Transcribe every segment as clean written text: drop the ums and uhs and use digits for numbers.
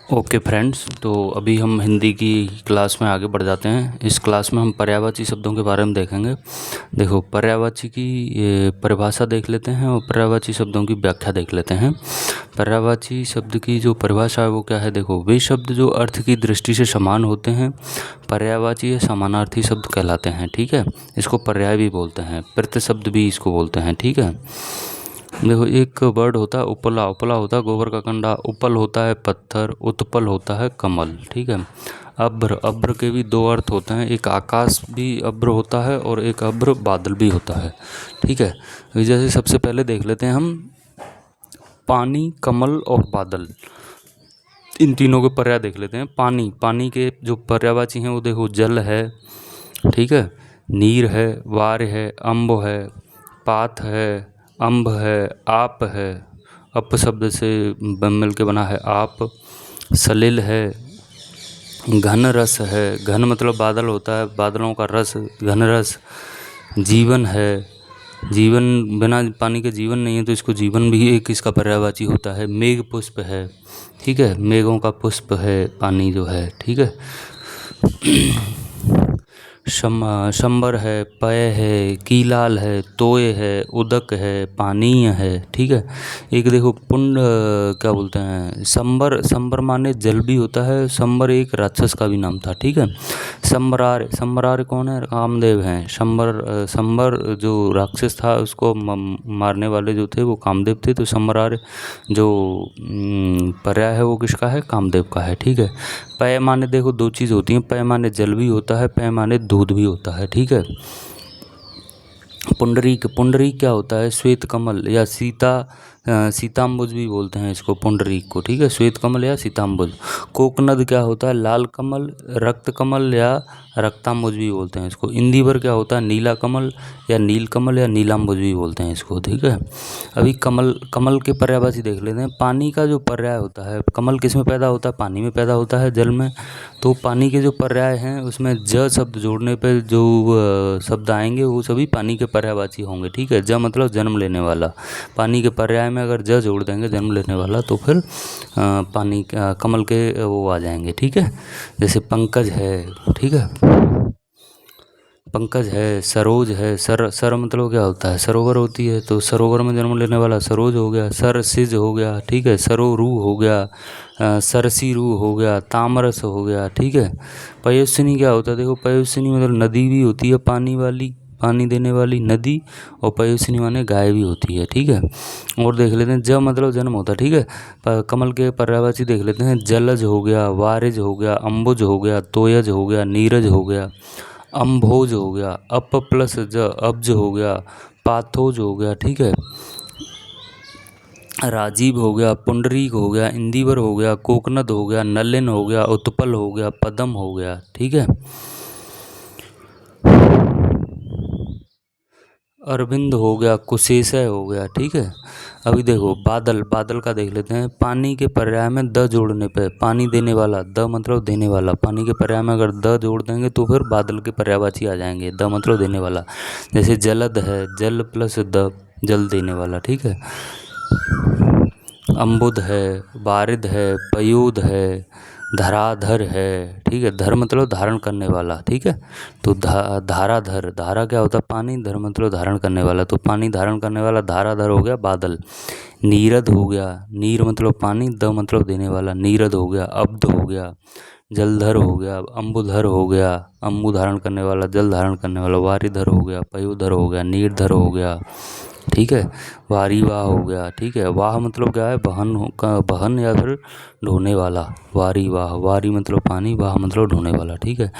Okay friends, तो अभी हम हिंदी की क्लास में आगे बढ़ जाते हैं। इस क्लास में हम पर्यायवाची शब्दों के बारे में देखेंगे। देखो, पर्यायवाची की परिभाषा देख लेते हैं और पर्यायवाची शब्दों की व्याख्या देख लेते हैं। पर्यायवाची शब्द की जो परिभाषा है वो क्या है? देखो, वे शब्द जो अर्थ की दृष्टि से समान होते हैं पर्यायवाची या समानार्थी शब्द कहलाते हैं। ठीक है, इसको पर्याय भी बोलते हैं, प्रतिशब्द भी इसको बोलते हैं। ठीक है, देखो, एक वर्ड होता है उपला। उपला होता है गोबर का कंडा, उपल होता है पत्थर, उत्पल होता है कमल। ठीक है, अभ्र, अभ्र के भी दो अर्थ होते हैं, एक आकाश भी अभ्र होता है और एक अभ्र बादल भी होता है। ठीक है, जैसे सबसे पहले देख लेते हैं हम पानी, कमल और बादल, इन तीनों के पर्याय देख लेते हैं। पानी, पानी के जो पर्यायवाची हैं वो देखो, जल है, ठीक है, नीर है, वार है, अम्ब है, पात है, अम्ब है, आप है, अप शब्द से मिल के बना है आप, सलिल है, घन रस है, घन मतलब बादल होता है, बादलों का रस, घन रस, जीवन है, जीवन, बिना पानी के जीवन नहीं है, तो इसको जीवन भी एक इसका पर्यायवाची होता है। मेघ पुष्प है, ठीक है, मेघों का पुष्प है पानी जो है। ठीक है, शंबर है, पय है, कीलाल है, तोय है, उदक है, पानीय है। ठीक है, एक देखो पुंड, क्या बोलते हैं, संबर, संबर माने जल भी होता है। संबर एक राक्षस का भी नाम था। ठीक है, संबरार, संबरार कौन है? कामदेव हैं। संबर जो राक्षस था उसको मारने वाले जो थे वो कामदेव थे। तो संबरार जो पर्याय है वो किसका है? कामदेव का है। ठीक है, पय माने देखो दो चीज़ होती हैं, पय माने जल भी होता है, पय माने दूध भी होता है। ठीक है, पुंडरीक, पुंडरीक क्या होता है? श्वेत कमल या सीताम्बुज भी बोलते हैं इसको, पुंडरीक को। ठीक है, श्वेत कमल या सीताम्बुज। कोकनद क्या होता है? लाल कमल, रक्त कमल या रक्ताम्बुज भी बोलते हैं इसको। इंदिवर क्या होता है? नीला कमल या नील कमल या नीलाम्बुज भी बोलते हैं इसको। ठीक है, अभी कमल, कमल के पर्यायवाची देख लेते हैं। पानी का जो पर्याय होता है, कमल किस में पैदा होता है? पानी में पैदा होता है, जल में। तो पानी के जो पर्याय हैं उसमें ज शब्द जोड़ने पे जो शब्द आएंगे वो सभी पानी के पर्यायवाची होंगे। ठीक है, ज मतलब जन्म लेने वाला। पानी के पर्याय में अगर ज जोड़ देंगे, जन्म लेने वाला, तो फिर पानी कमल के वो आ जाएंगे। ठीक है, जैसे पंकज है, ठीक है, पंकज है, सरोज है, सर मतलब क्या होता है? सरोवर होती है, तो सरोवर में जन्म लेने वाला सरोज हो गया। सरसिज हो गया, ठीक है, सरोरू हो गया, सरसीरू हो गया, तामरस हो गया। ठीक है, पयोस्विनी क्या होता है? देखो, पयोस्विनी मतलब नदी भी होती है, पानी वाली, पानी देने वाली नदी, और पयोस्विनी माने गाय भी होती है। ठीक है, और देख लेते हैं ज मतलब जन्म होता है। ठीक है, कमल के पर्यायवाची देख लेते हैं। जलज हो गया, वारिज हो गया, अम्बुज हो गया, तोयज हो गया, नीरज हो गया, अम्भोज हो गया, अप प्लस ज अब्ज हो गया, पाथोज हो गया। ठीक है, राजीव हो गया, पुंडरीक हो गया, इंदिवर हो गया, कोकनद हो गया, नलिन हो गया, उत्पल हो गया, पदम हो गया। ठीक है, अरविंद हो गया, कुशेषय हो गया। ठीक है, अभी देखो बादल, बादल का देख लेते हैं। पानी के पर्याय में द जोड़ने पे, पानी देने वाला, द मतलब देने वाला, पानी के पर्याय में अगर द जोड़ देंगे तो फिर बादल के पर्यायवाची आ जाएंगे, द मतलब देने वाला। जैसे जलद है, जल प्लस द, जल देने वाला। ठीक है, अम्बुद है, बारिद है, पयोद है, धराधर है। ठीक है, धर मतलब धारण करने वाला। ठीक है, तो धाराधर, धारा क्या होता है? पानी, धर मतलब धारण करने वाला, तो पानी धारण करने वाला धाराधर हो गया बादल। नीरद हो गया, नीर मतलब पानी, द मतलब देने वाला, नीरद हो गया। अब्ध हो गया, जलधर हो गया। अम्बुधर हो गया, अम्बु धारण करने वाला, जल धारण करने वाला। वारिधर हो गया, पयोधर हो गया, नीरधर हो गया। ठीक है, वारी वाह हो गया। ठीक है, वाह मतलब क्या है? बहन या फिर ढोने वाला। वारी वाह, वारी मतलब पानी, वाह मतलब ढोने वाला। ठीक है,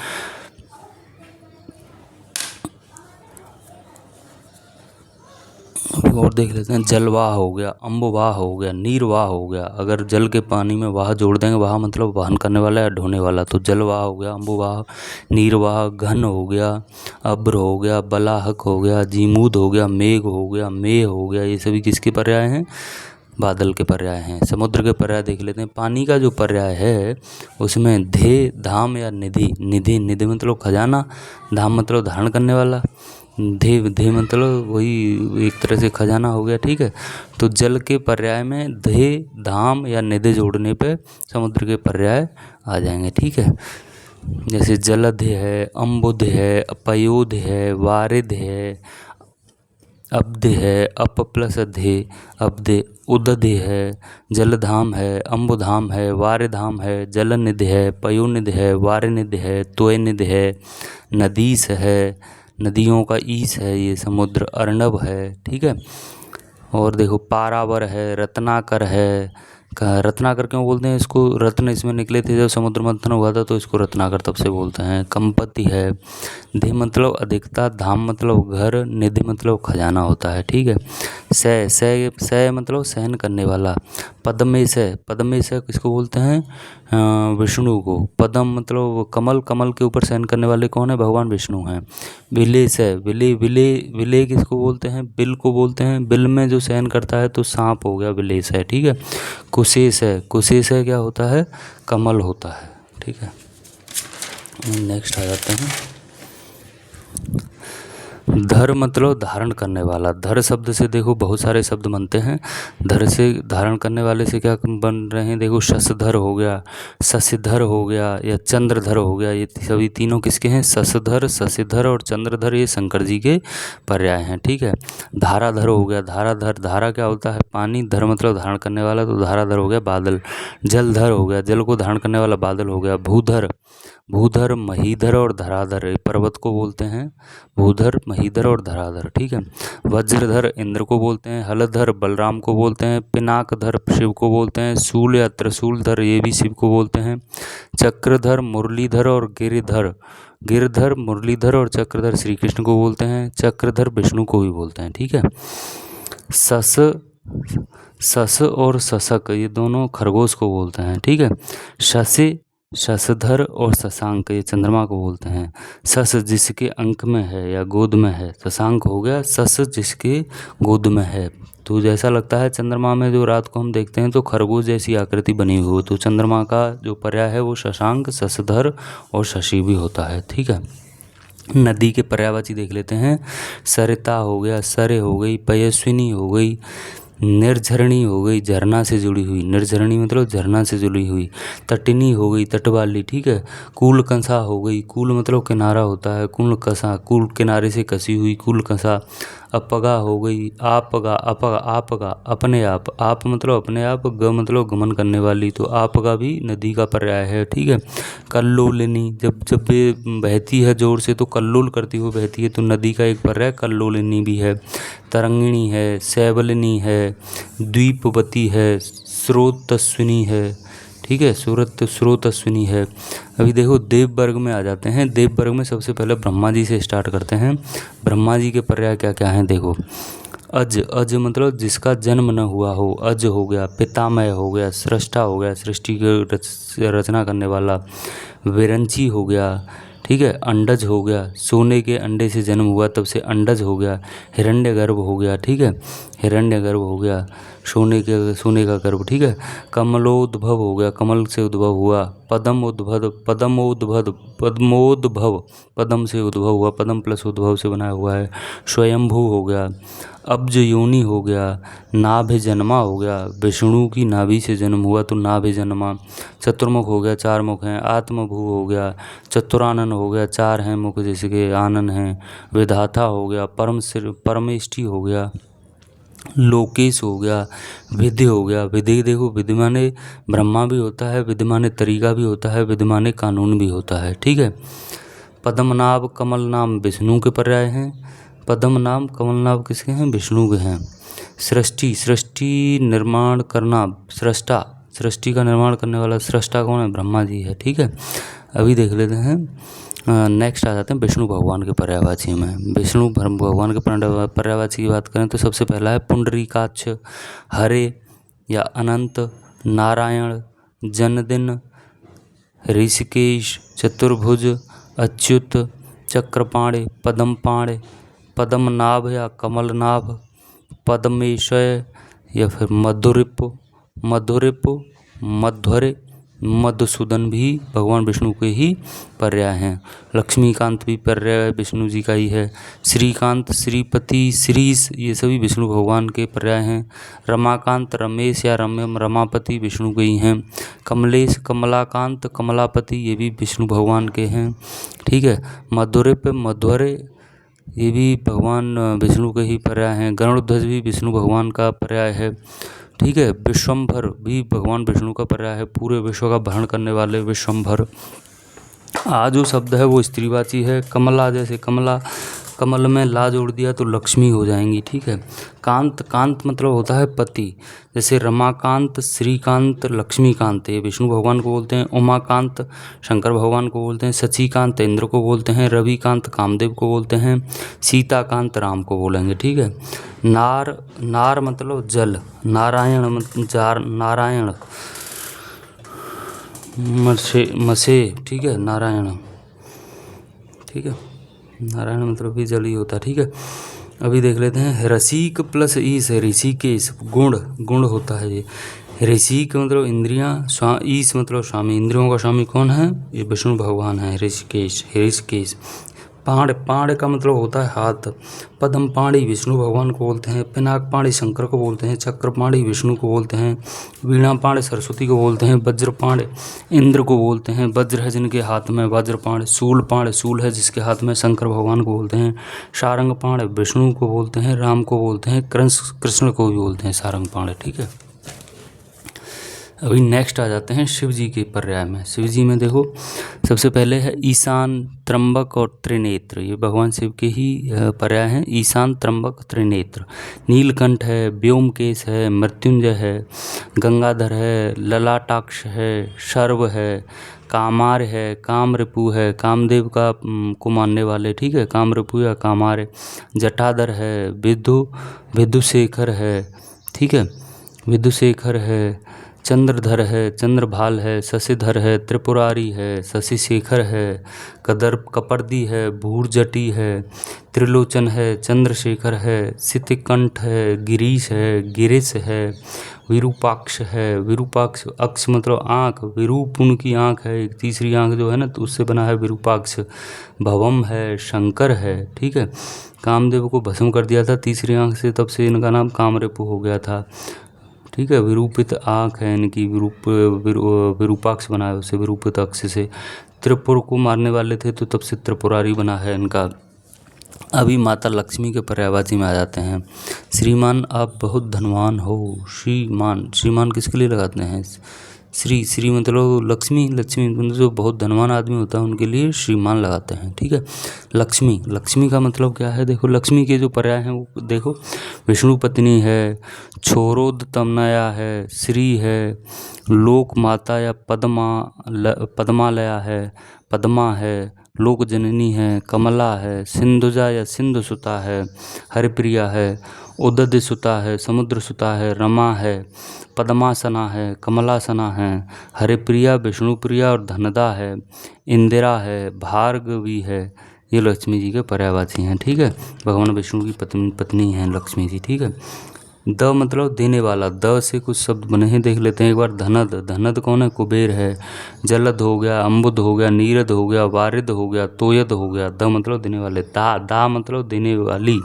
और देख लेते हैं। जलवाह हो गया, अम्बवाह हो गया, नीरवाह हो गया। अगर जल के पानी में वाह जोड़ देंगे, वाह मतलब वाहन करने वाला या ढोने वाला, तो जलवाह हो गया, अम्बवाह, नीरवाह, घन हो गया, अब्र हो गया, बलाहक हो गया, जीमूद हो गया, मेघ हो गया, मेह हो गया। ये सभी किसके पर्याय हैं? बादल के पर्याय हैं। समुद्र के पर्याय देख लेते हैं। पानी का जो पर्याय है उसमें धे, धाम या निधि, निधि, निधि मतलब खजाना, धाम मतलब धारण करने वाला, धे मतलब वही एक तरह से खजाना हो गया, ठीक है। तो जल के पर्याय में धे, धाम या निधि जोड़ने पे समुद्र के पर्याय आ जाएंगे, ठीक है। जैसे जलध है, अम्बुध है, पयोध है, वारिध है, अब्ध है, अप प्लस धे, अब्ध, उदध है, जलधाम है, अम्बुधाम है, वारिधाम है, जलनिधि है, पयोनिधि है, वारिनिधि है, त्वयनिधि है, नदीस है, नदियों का ईस है ये समुद्र, अर्णव है, ठीक है। और देखो पारावर है, रत्नाकर है। रत्नाकर क्यों बोलते हैं इसको? रत्न इसमें निकले थे जब समुद्र मंथन हुआ था, तो इसको रत्नाकर तब से बोलते हैं। कंपति है। धि मतलब अधिकता, धाम मतलब घर, निधि मतलब खजाना होता है, ठीक है। सय मतलब सहन करने वाला। पद्मेश किसको बोलते हैं? विष्णु को। पद्म मतलब कमल, कमल के ऊपर सहन करने वाले कौन है? भगवान विष्णु हैं। विलेश है। विले किसको बोलते हैं? बिल को बोलते हैं। बिल में जो सहन करता है तो सांप हो गया, विलेश है, ठीक है। कुशेष है क्या होता है? कमल होता है, ठीक है। नेक्स्ट आ जाते हैं। धर मतलब धारण करने वाला। धर शब्द से देखो बहुत सारे शब्द बनते हैं। धर से धारण करने वाले से क्या बन रहे हैं? देखो शशधर हो गया, शशिधर हो गया या चंद्रधर हो गया। ये सभी तीनों किसके हैं? शशधर, शशिधर और चंद्रधर, ये शंकर जी के पर्याय हैं, ठीक है। धाराधर हो गया। धाराधर, धारा क्या होता है? पानी। धर मतलब धारण करने वाला, तो धाराधर हो गया बादल। जलधर हो गया, जल को धारण करने वाला बादल हो गया। भूधर, महीधर और धराधर, पर्वत को बोलते हैं भूधर, महीधर और धराधर, ठीक है। वज्रधर इंद्र को बोलते हैं। हलधर बलराम को बोलते हैं। पिनाकधर शिव को बोलते हैं। शूल या त्रिशूलधर ये भी शिव को बोलते हैं। चक्रधर, मुरलीधर और गिरधर, मुरलीधर और चक्रधर श्री कृष्ण को बोलते हैं। चक्रधर विष्णु को भी बोलते हैं, ठीक है। सस और सशक ये दोनों खरगोश को बोलते हैं, ठीक है। शशधर और शशांक ये चंद्रमा को बोलते हैं। सस जिसके अंक में है या गोद में है, शशांक हो गया सस जिसके गोद में है। तो जैसा लगता है चंद्रमा में जो रात को हम देखते हैं तो खरगोश जैसी आकृति बनी हुई हो, तो चंद्रमा का जो पर्याय है वो शशांक, शशधर और शशि भी होता है, ठीक है। नदी के पर्यायवाची देख लेते हैं। सरिता हो गया, सरे हो गई, पयस्विनी हो गई, निर्झरणी हो गई, झरना से जुड़ी हुई। निर्झरणी मतलब झरना से जुड़ी हुई। तटिनी हो गई, तट वाली, ठीक है। कूलकंसा हो गई। कूल मतलब किनारा होता है। कूलकंसा, कूल किनारे से कसी हुई, कूलकंसा। अपगा हो गई। आपगा, आपगा अपने आप मतलब अपने आप। ग मतलब गमन करने वाली, तो आपगा भी नदी का पर्याय है, ठीक है। कल्लोलिनी, जब ये बहती है जोर से तो कल्लोल करती हुई बहती है, तो नदी का एक पर्याय कल्लोलिनी भी है। तरंगिणी है, सैबलिनी है, द्वीपवती है, स्रोतस्विनी है, ठीक है। स्रोतस्विनी है। अभी देखो देव वर्ग में आ जाते हैं। देव वर्ग में सबसे पहले ब्रह्मा जी से स्टार्ट करते हैं। ब्रह्मा जी के पर्याय क्या क्या हैं देखो। अज मतलब जिसका जन्म न हुआ हो, अज हो गया। पितामह हो गया, सृष्टा हो गया, सृष्टि की रचना करने वाला। विरंची हो गया, ठीक है। अंडज हो गया, सोने के अंडे से जन्म हुआ तब से अंडज हो गया। हिरण्यगर्भ हो गया, ठीक है। हिरण्यगर्भ हो गया, सोने का गर्भ, ठीक है। कमलोद्भव हो गया, कमल से उद्भव हुआ। पद्मोद्भव, पद्म से उद्भव हुआ, पद्म प्लस उद्भव से बना हुआ है। स्वयंभू हो गया। अब्ज योनि हो गया। नाभि जन्मा हो गया, विष्णु की नाभि से जन्म हुआ तो नाभि जन्मा। चतुर्मुख हो गया, 4 मुख हैं। आत्मभू हो गया। चतुरानन हो गया, 4 हैं मुख जैसे कि आनन हैं। विधाता हो गया। परमेष्टि हो गया। लोकेश हो गया। विधि हो गया। विधि देखो, विधि माने ब्रह्मा भी होता है, विधि माने तरीका भी होता है, विधि माने कानून भी होता है, ठीक है। पद्मनाभ, कमल नाम विष्णु के पर्याय हैं। पद्मनाभ, कमलनाभ किसके हैं? विष्णु के हैं। सृष्टि निर्माण करना, सृष्टा, सृष्टि का निर्माण करने वाला सृष्टा कौन है? ब्रह्मा जी है, ठीक है। अभी देख लेते हैं। नेक्स्ट आ जाते हैं विष्णु भगवान के पर्यायवाची में। विष्णु भगवान के पर्यायवाची की बात करें तो सबसे पहला है पुंडरीकाक्ष, हरे या अनंत, नारायण, जन्मदिन, ऋषिकेश, चतुर्भुज, अच्युत, चक्रपाणे, पद्मपाणे, पद्मनाभ या कमलनाभ, पद्मेशय या फिर मधुरिप, मध्वरे, मधुसूदन भी भगवान विष्णु के ही पर्याय हैं। लक्ष्मीकांत भी पर्याय विष्णु जी का ही है। श्रीकांत, श्रीपति, श्रीश ये सभी विष्णु भगवान के पर्याय हैं। रमाकांत, रमेश या रमापति विष्णु के ही हैं। कमलेश, कमलाकांत, कमलापति ये भी विष्णु भगवान के हैं। ठीक है। मधुरे पे मधुरे ये भी भगवान विष्णु के ही पर्याय हैं। गरुड़ध्वज भी विष्णु भगवान का पर्याय है। ठीक है। विश्वम्भर भी भगवान विष्णु का पर्याय है। पूरे विश्व का भरण करने वाले विश्वम्भर। आ जो शब्द है वो स्त्रीवाची है। कमला, जैसे कमला, कमल में ला जोड़ दिया तो लक्ष्मी हो जाएंगी। ठीक है। कांत, कांत मतलब होता है पति, जैसे रमाकांत, श्रीकांत, लक्ष्मीकांत ये विष्णु भगवान को बोलते हैं। उमाकांत शंकर भगवान को बोलते हैं। शशिकांत इंद्र को बोलते हैं। रविकांत कामदेव को बोलते हैं। सीताकांत राम को बोलेंगे। ठीक है। नार, नार मतलब जल। नारायण नारायण मसे। ठीक है। नारायण, ठीक है, नारायण मतलब भी जल ही होता है। ठीक है। अभी देख लेते हैं रसिक प्लस ईस है ऋषिकेश। गुण, गुण होता है ये। ऋषिक मतलब इंद्रियां, ईस मतलब स्वामी। इंद्रियों का स्वामी कौन है? ये विष्णु भगवान है। ऋषिकेश, ऋषिकेश। पाण, पाण का मतलब होता है हाथ। पद्म पाणी विष्णु भगवान को बोलते हैं। पिनाक पाणी शंकर को बोलते हैं। चक्र पाणी विष्णु को बोलते हैं। वीणा पाण सरस्वती को बोलते हैं। वज्र पाण इंद्र को बोलते हैं। वज्र है जिनके हाथ में वज्र पाण। शूल पाण, शूल है जिसके हाथ में शंकर भगवान को बोलते हैं। सारंग पाण विष्णु को बोलते हैं। राम को बोलते हैं। कृष्ण को भी बोलते हैं सारंग पाण। ठीक है। अभी नेक्स्ट आ जाते हैं शिव जी के पर्याय में। शिव जी में देखो सबसे पहले है ईशान, त्र्यंबक और त्रिनेत्र। ये भगवान शिव के ही पर्याय हैं। ईशान, त्र्यंबक, त्रिनेत्र। नीलकंठ है, व्योमकेश है, मृत्युंजय है, गंगाधर है, ललाटाक्ष है, शर्व है, कामार है, कामरिपु है, कामदेव का को मानने वाले। ठीक है। कामरिपु या कामार। जटाधर है, विदुशेखर है। ठीक है। विदुशेखर है। चंद्रधर है, चंद्रभाल है, शशिधर है, त्रिपुरारी है, शशिशेखर है, कपर्दी है, भूरजटी है, त्रिलोचन है, चंद्रशेखर है, सितिकंठ है, गिरीश है, गिरिश है, विरूपाक्ष है। विरूपाक्ष, अक्ष मतलब आँख, विरूप उनकी आँख है, एक तीसरी आँख जो है ना तो उससे बना है विरूपाक्ष। भवम है, शंकर है। ठीक है। कामदेव को भस्म कर दिया था तीसरी आँख से, तब से इनका नाम कामरेपु हो गया था। ठीक है। विरूपित आँख है इनकी, विरूपाक्ष बना है उसे विरूपित अक्ष से। त्रिपुर को मारने वाले थे तो तब से त्रिपुरारी बना है इनका। अभी माता लक्ष्मी के पर्यायवाची में आ जाते हैं। श्रीमान आप बहुत धनवान हो। श्रीमान, श्रीमान किसके लिए लगाते हैं? श्री, श्री मतलब लक्ष्मी, लक्ष्मी मतलब जो बहुत धनवान आदमी होता है उनके लिए श्रीमान लगाते हैं। ठीक है। लक्ष्मी, लक्ष्मी का मतलब क्या है? देखो लक्ष्मी के जो पर्याय हैं वो देखो, विष्णु पत्नी है, छोरोदतमनया है, श्री है, लोक माता या पद्मालया है, पद्मा है, लोक जननी है, कमला है, सिंधुजा या सिंधु सुता है, हरिप्रिया है, उदध सुता है, समुद्र सुता है, रमा है, पद्मासना है, कमलासना है, हरिप्रिया, विष्णुप्रिया और धनदा है, इंदिरा है, भार्गवी है। ये लक्ष्मी जी के पर्यायवाची हैं। ठीक है। भगवान विष्णु की पत्नी हैं लक्ष्मी जी। ठीक है। द मतलब देने वाला। द से कुछ शब्द बने हैं, देख लेते हैं एक बार। धनद, धनद कौन है? कुबेर है। जलद हो गया, अम्बुद हो गया, नीरद हो गया, वारिद हो गया, तोयद हो गया। द मतलब देने वाले। दा मतलब देने वाली।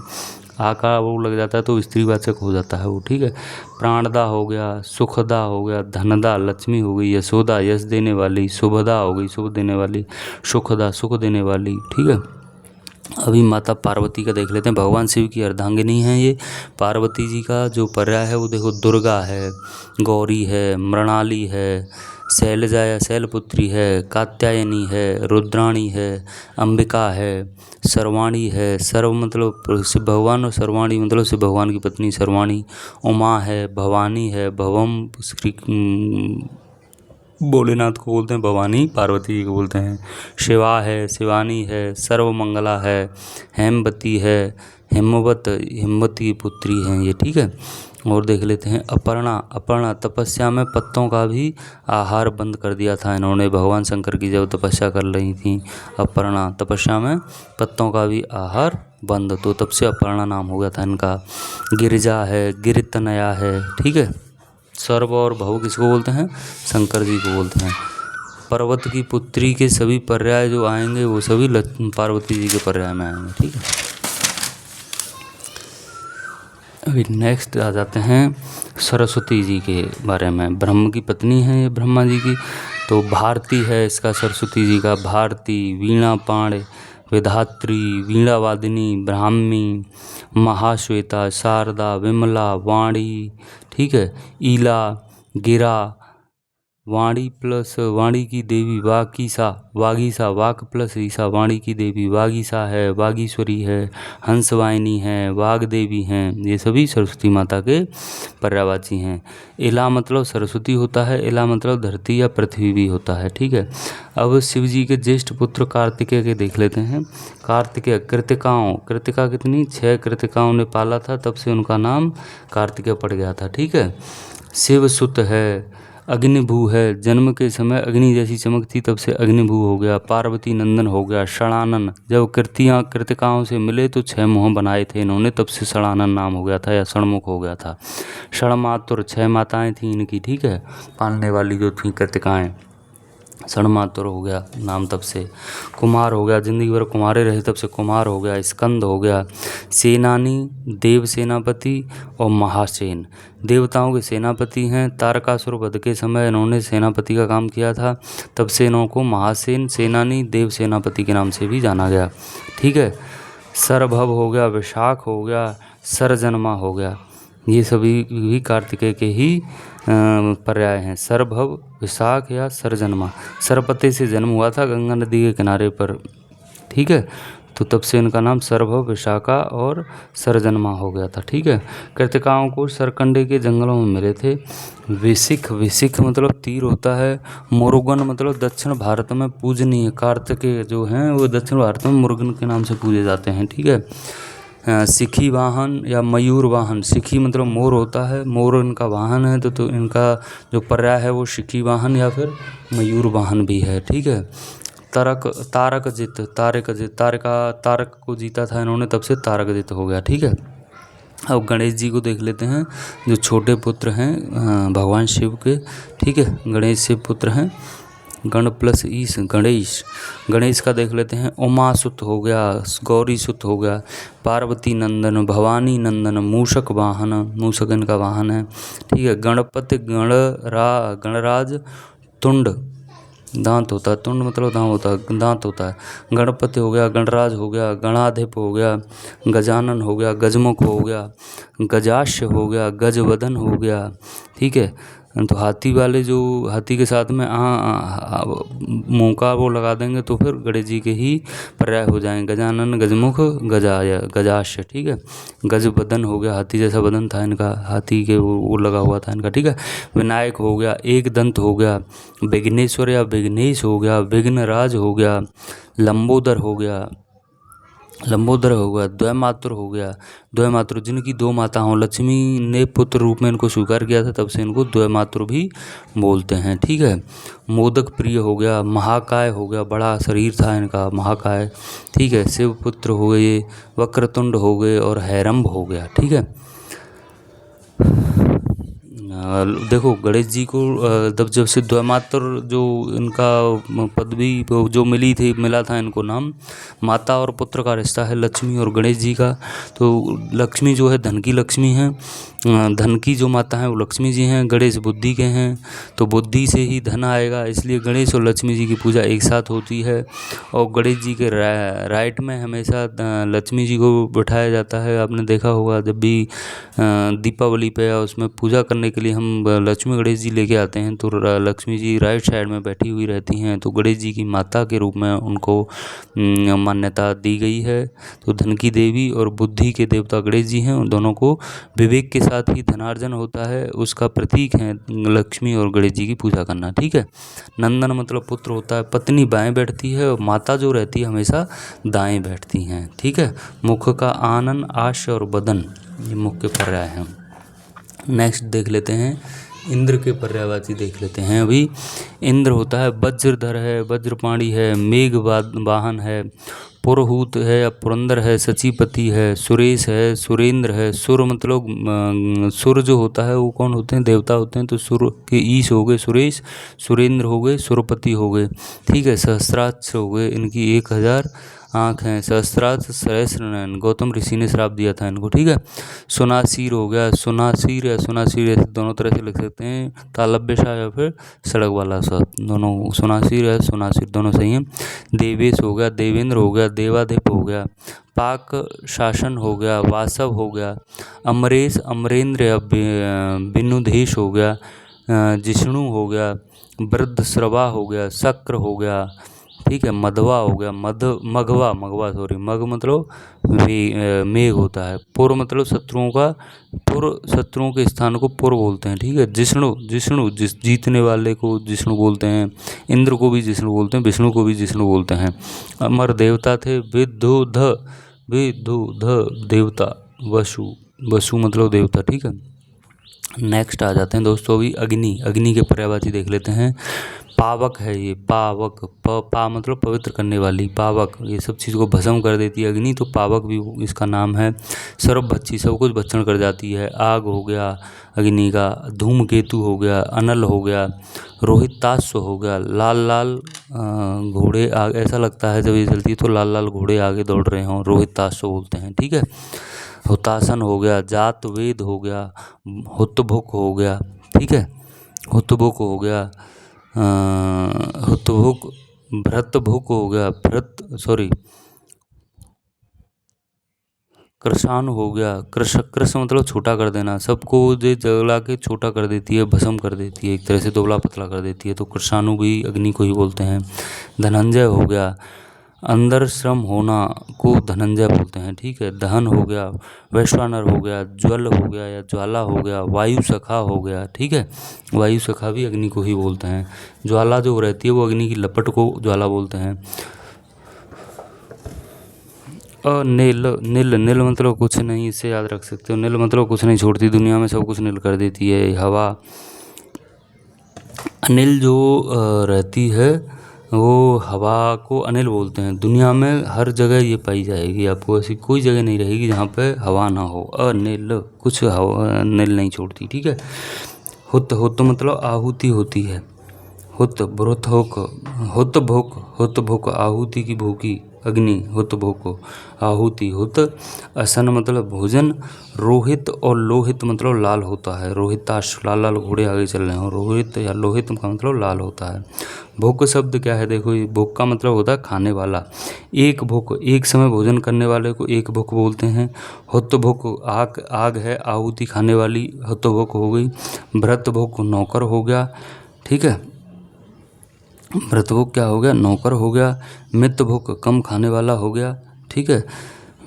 आ का वो लग जाता है तो स्त्रीवाचक हो जाता है वो। ठीक है। प्राणदा हो गया, सुखदा हो गया, धनदा लक्ष्मी हो गई, यशोदा यश देने वाली, शुभदा हो गई शुभ देने वाली, सुखदा सुख देने वाली। ठीक है। अभी माता पार्वती का देख लेते हैं। भगवान शिव की अर्धांगिनी है ये। पार्वती जी का जो पर्याय है वो देखो, दुर्गा है, गौरी है, मृणाली है, शैलजा या शैलपुत्री है, कात्यायनी है, रुद्राणी है, अंबिका है, सर्वाणी है। सर्व मतलब शिव भगवान और सर्वाणी मतलब शिव भगवान की पत्नी सर्वाणी। उमा है, भवानी है, भवम श्री भोलेनाथ को बोलते हैं भवानी, पार्वती जी को बोलते हैं। शिवा है, शिवानी है, सर्वमंगला है, हेमवती है, हिमवत हिमवती की पुत्री हैं ये। ठीक है। और देख लेते हैं अपर्णा। अपर्णा तपस्या में पत्तों का भी आहार बंद कर दिया था इन्होंने, भगवान शंकर की जब तपस्या कर रही थी। अपर्णा तपस्या में पत्तों का भी आहार बंद, तो तब से अपर्णा नाम हो गया था इनका। गिरिजा है, गिरितनया है। ठीक है। सर्व और भव किसको बोलते हैं? शंकर जी को बोलते हैं। पर्वत की पुत्री के सभी पर्याय जो आएंगे वो सभी पार्वती जी के पर्याय में आएंगे। ठीक है, अभी नेक्स्ट आ जाते हैं सरस्वती जी के बारे में। ब्रह्म की पत्नी है ये ब्रह्मा जी की, तो भारती है इसका सरस्वती जी का। भारती, वीणा पाण, विधात्री, वीणा वादिनी, ब्राह्मी, महाश्वेता, शारदा, विमला, वाणी, ठीक है, ईला, गिरा, वाणी प्लस वाणी की देवी वागीसा, वागीसा, वाक प्लस ईसा, वाणी की देवी वागीसा है, वागीश्वरी है, हंसवाहिनी है, वाग देवी हैं, ये सभी सरस्वती माता के पर्यायवाची हैं। इला मतलब सरस्वती होता है, इला मतलब धरती या पृथ्वी भी होता है। ठीक है, अब शिव जी के ज्येष्ठ पुत्र कार्तिकेय के देख लेते हैं। कार्तिकेय, कृतिकाओं, कृतिका कितनी? 6 कृतिकाओं ने पाला था, तब से उनका नाम कार्तिकेय पड़ गया था। ठीक है, शिव सुत है, अग्निभू है, जन्म के समय अग्नि जैसी चमक थी तब से अग्निभू हो गया। पार्वती नंदन हो गया। षडानन, जब कृतिकाओं से मिले तो 6 मुँह बनाए थे इन्होंने, तब से षडानन नाम हो गया था या षणमुख हो गया था। षणमातुर, 6 माताएं थी इनकी। ठीक है, पालने वाली जो थी कृतिकाएं, षणमातुर हो गया नाम तब से। कुमार हो गया, जिंदगी भर कुमारे रहे तब से कुमार हो गया। स्कंद हो गया। सेनानी, देव सेनापति और महासेन, देवताओं के सेनापति हैं। तारकासुर वध के समय इन्होंने सेनापति का काम किया था, तब से इनको महासेन, सेनानी, देव सेनापति के नाम से भी जाना गया। ठीक है, सरभव हो गया, विशाख हो गया, सरजन्मा हो गया, ये सभी भी कार्तिकेय के ही पर्याय हैं। सरभव, विशाख या सरजन्मा। सरपते से जन्म हुआ था गंगा नदी के किनारे पर। ठीक है, तो तब से इनका नाम सरभव, विशाखा और सरजन्मा हो गया था। ठीक है, कृतिकाओं को सरकंडे के जंगलों में मिले थे। विशिख, विशिख मतलब तीर होता है। मुरुगन मतलब दक्षिण भारत में पूजनीय। कार्तिकेय जो हैं वो दक्षिण भारत में मुरुगन के नाम से पूजे जाते हैं। ठीक है, सिखी वाहन या मयूर वाहन, सिखी मतलब मोर होता है, मोर इनका वाहन है, तो इनका जो पर्याय है वो सिखी वाहन या फिर मयूर वाहन भी है। ठीक है, तारक जित, तारक को जीता था इन्होंने, तब से तारक जित हो गया। ठीक है, अब गणेश जी को देख लेते हैं, जो छोटे पुत्र हैं भगवान शिव के। ठीक है, गणेश शिव पुत्र हैं। गण प्लस ईश, गणेश, गणेश का देख लेते हैं। उमा सुत हो गया, गौरी सुत हो गया, पार्वती नंदन, भवानी नंदन, मूषक वाहन, मूषक इनका वाहन है। ठीक है, गणपति, गणराज, तुंड, दांत होता है, तुंड मतलब दांत होता है। गणपति हो गया, गणराज हो गया, गणाधिप हो गया, गजानन हो गया, गजमुख हो गया, गजास्य हो गया, गजवदन हो गया। ठीक है, तो हाथी वाले जो हाथी के साथ में मुँह का वो लगा देंगे तो फिर गणेश जी के ही पर्याय हो जाएंगे। गजानन, गजमुख, गजास्य। ठीक है, गजवदन हो गया, हाथी जैसा बदन था इनका, हाथी के वो लगा हुआ था इनका। ठीक है, विनायक हो गया, एक दंत हो गया, विघ्नेश्वर या विघ्नेश हो गया, विघ्नराज हो गया, लंबोदर हो गया, द्वैमातुर हो गया। द्वैमातुर जिनकी 2 माता हों, लक्ष्मी ने पुत्र रूप में इनको स्वीकार किया था, तब से इनको द्वैमातुर भी बोलते हैं। ठीक है, मोदक प्रिय हो गया, महाकाय हो गया, बड़ा शरीर था इनका, महाकाय। ठीक है, शिव पुत्र हो गए, वक्रतुंड हो गए और हैरंब हो गया। ठीक है, देखो गणेश जी को जब से द्वैमातुर जो इनका पदवी जो मिला था इनको नाम, माता और पुत्र का रिश्ता है लक्ष्मी और गणेश जी का। तो लक्ष्मी जो है धन की लक्ष्मी है, धन की जो माता है वो लक्ष्मी जी हैं। गणेश बुद्धि के हैं, तो बुद्धि से ही धन आएगा, इसलिए गणेश और लक्ष्मी जी की पूजा एक साथ होती है। और गणेश जी के राइट में हमेशा लक्ष्मी जी को बिठाया जाता है। आपने देखा होगा जब भी दीपावली पे या उसमें पूजा करने के लिए हम लक्ष्मी गणेश जी लेके आते हैं, तो लक्ष्मी जी राइट साइड में बैठी हुई रहती हैं, तो गणेश जी की माता के रूप में उनको मान्यता दी गई है। तो धन की देवी और बुद्धि के देवता गणेश जी हैं, उन दोनों को विवेक के साथ ही धनार्जन होता है, उसका प्रतीक है लक्ष्मी और गणेश जी की पूजा करना। ठीक है, नंदन मतलब पुत्र होता है, पत्नी बाएं बैठती है और माता जो रहती है हमेशा दाएं बैठती हैं। ठीक है, मुख का आनन, आश और बदन, ये मुख के पर्याय हैं। नेक्स्ट देख लेते हैं इंद्र के पर्यायवाची देख लेते हैं। अभी इंद्र होता है वज्रधर है, वज्रपाणी है, मेघ वाहन है, पुरहूत है या पुरंदर है, सचीपति है, सुरेश है, सुरेंद्र है। सुर मतलब सुर जो होता है वो कौन होते हैं, देवता होते हैं। तो सुर के ईश हो गए सुरेश, सुरेंद्र हो गए, सुरपति हो गए। ठीक है, सहस्त्राक्ष हो गए, इनकी 1000 आँख हैं। सहस्त्राक्ष सहस्त्र नयन, गौतम ऋषि ने श्राप दिया था इनको। ठीक है, सुनासीर हो गया, सुनासीर या सुनासीर ऐसे दोनों तरह से लिख सकते हैं, तालव्य शाह या फिर सड़क वाला सा, दोनों सुनासीर या सुनासीर दोनों सही हैं। देवेश हो गया, देवेंद्र हो गया, देवाधिप हो गया, पाक शासन हो गया, वासव हो गया, अमरेश अमरेंद्र या विनुदेश हो गया, जिष्णु हो गया, वृद्धश्रवा हो गया, शक्र हो गया। ठीक है, मधवा हो गया, मघवा मघवा सॉरी, मघ मतलब मेघ होता है। पुर मतलब शत्रुओं का, पुर शत्रुओं के स्थान को पुर बोलते हैं। ठीक है, जिष्णु जिष्णु जीतने वाले को जिष्णु बोलते हैं। इंद्र को भी जिष्णु बोलते हैं, विष्णु को भी जिष्णु बोलते हैं। अमर देवता थे, विदुध विदुध देवता, वसु वसु मतलब देवता। ठीक है, नेक्स्ट आ जाते हैं दोस्तों अभी अग्नि। अग्नि के पर्यायवाची देख लेते हैं। पावक है ये, पावक, पा मतलब पवित्र करने वाली, पावक ये सब चीज़ को भस्म कर देती है अग्नि, तो पावक भी इसका नाम है। सर्वभक्षी, सब कुछ भक्षण कर जाती है। आग हो गया अग्नि का, धूमकेतु हो गया, अनल हो गया, रोहिताश्व हो गया, लाल लाल घोड़े आगे, ऐसा लगता है जब ये चलती है तो लाल लाल घोड़े आगे दौड़ रहे हों, रोहिताश्व बोलते हैं। ठीक है, हुतासन हो गया, जात वेद हो गया, हुतभुक हो गया। ठीक है, हुतभुक हो गया, हुतभुक, भृतभुक हो गया, कृशानु हो गया। कृश मतलब छोटा कर देना, सबको जो जला के छोटा कर देती है, भस्म कर देती है, एक तरह से दुबला पतला कर देती है, तो कृशानु भी अग्नि को ही बोलते हैं। धनंजय हो गया, अंदर श्रम होना को धनंजय बोलते हैं। ठीक है, दहन हो गया, वैश्वानर हो गया, ज्वल हो गया या ज्वाला हो गया, वायु सखा हो गया। ठीक है, वायु सखा भी अग्नि को ही बोलते हैं। ज्वाला जो रहती है वो अग्नि की लपट को ज्वाला बोलते हैं। नील, नील नील मतलब कुछ नहीं, इसे याद रख सकते हो। नील मतलब कुछ नहीं छोड़ती, दुनिया में सब कुछ नील कर देती है। हवा, अनिल जो रहती है वो हवा को अनिल बोलते हैं। दुनिया में हर जगह ये पाई जाएगी, आपको ऐसी कोई जगह नहीं रहेगी जहाँ पे हवा ना हो। अनिल कुछ हवा अनिल नहीं छोड़ती। ठीक है, हुत, हुत मतलब आहुति होती है। हुत ब्रुत होक, हुत भोक, हुत भोक आहुति की भूखी अग्नि, हुत भोक आहुति। हुत असन मतलब भोजन। रोहित और लोहित मतलब लाल होता है। रोहिताश, लाल लाल घोड़े आगे चल रहे हो, रोहित या लोहित का मतलब लाल होता है। भोक शब्द क्या है, देखो ये भोक का मतलब होता है खाने वाला। एक भोक, एक समय भोजन करने वाले को एक भोक बोलते हैं। हुत भोक आग, आग है, आहुति खाने वाली, हुत भोक हो गई। भ्रत भोक नौकर हो गया। ठीक है, भृतभुक क्या हो गया, नौकर हो गया। मितभुक कम खाने वाला हो गया। ठीक है,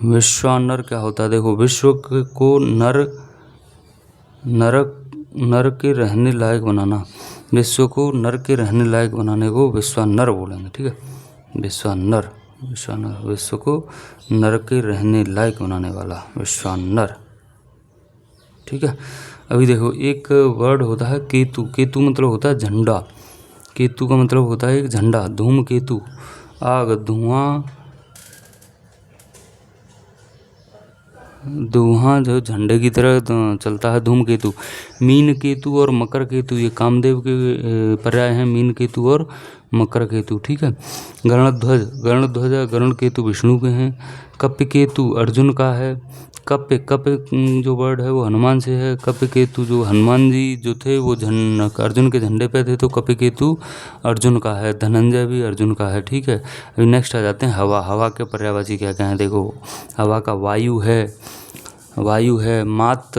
विश्वानर क्या होता है, देखो विश्व को नर नर के रहने लायक बनाना, विश्व को नर के रहने लायक बनाने को विश्वानर बोलेंगे। ठीक है, विश्वानर, विश्वानर विश्व को नर के रहने लायक बनाने वाला, विश्वानर। ठीक है, अभी देखो एक वर्ड होता है केतु। केतु मतलब होता है झंडा। केतु का मतलब होता है एक झंडा। धूम केतु, आग, धुआं, धुआं जो झंडे की तरह चलता है, धूम केतु। मीन केतु और मकर केतु ये कामदेव के पर्याय हैं, मीन केतु और मकर केतु। ठीक है, गरुड़ध्वज, गरुड़ध्वज या गरुड़ केतु विष्णु के हैं। कप्य केतु अर्जुन का है। कप्य, कप्य जो वर्ड है वो हनुमान से है। कप्य केतु जो हनुमान जी जो थे वो अर्जुन के झंडे पे थे, तो कप्य केतु अर्जुन का है। धनंजय भी अर्जुन का है। ठीक है, अभी नेक्स्ट आ जाते हैं हवा। हवा के पर्यायवाची क्या क्या है, देखो हवा का वायु है, वायु है, मात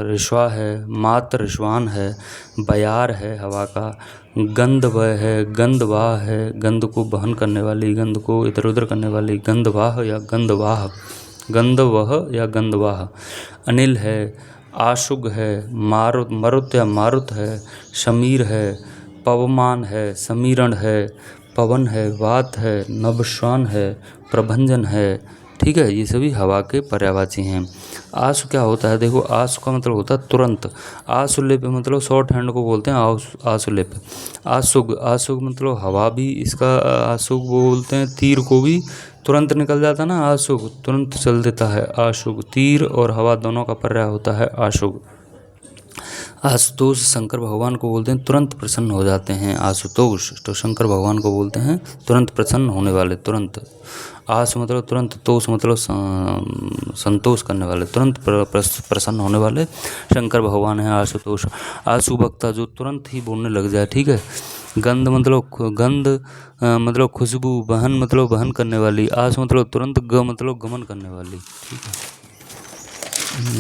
ऋष्वा है, मात ऋष्वान है, बयार है हवा का। गंधवह है, गंधवाह है, गंध को वहन करने वाली, गंध को इधर उधर करने वाली, गंधवाह या गंधवाह, गंधवह या गंधवाह। अनिल है, आशुग है, मरुत या मारुत है, शमीर है, पवमान है, समीरण है, पवन है, वात है, नभश्वान है, प्रभंजन है। ठीक है, ये सभी हवा के पर्यायवाची हैं। आशु क्या होता है, देखो आशु का मतलब होता है तुरंत। आशुलिप मतलब शॉर्ट हैंड को बोलते हैं आशुलिप। आशुग, आशुग मतलब हवा भी इसका आशुग बोलते हैं। तीर को भी तुरंत निकल जाता है ना, आशुग तुरंत चल देता है आशुग। तीर और हवा दोनों का पर्याय होता है आशुग। आशुतोष शंकर भगवान को बोलते हैं तुरंत प्रसन्न हो जाते हैं आशुतोष, तो शंकर भगवान को बोलते हैं तुरंत प्रसन्न होने वाले। तुरंत आशु मतलब तुरंत, तोष मतलब संतोष करने वाले, तुरंत प्रसन्न होने वाले शंकर भगवान हैं आशुतोष। आशु वक्ता जो तुरंत ही बोलने लग जाए, ठीक है। गंध मतलब गंध मतलब खुशबू। बहन मतलब बहन करने वाली। आश मतलब तुरंत। ग मतलब गमन करने वाली, ठीक है।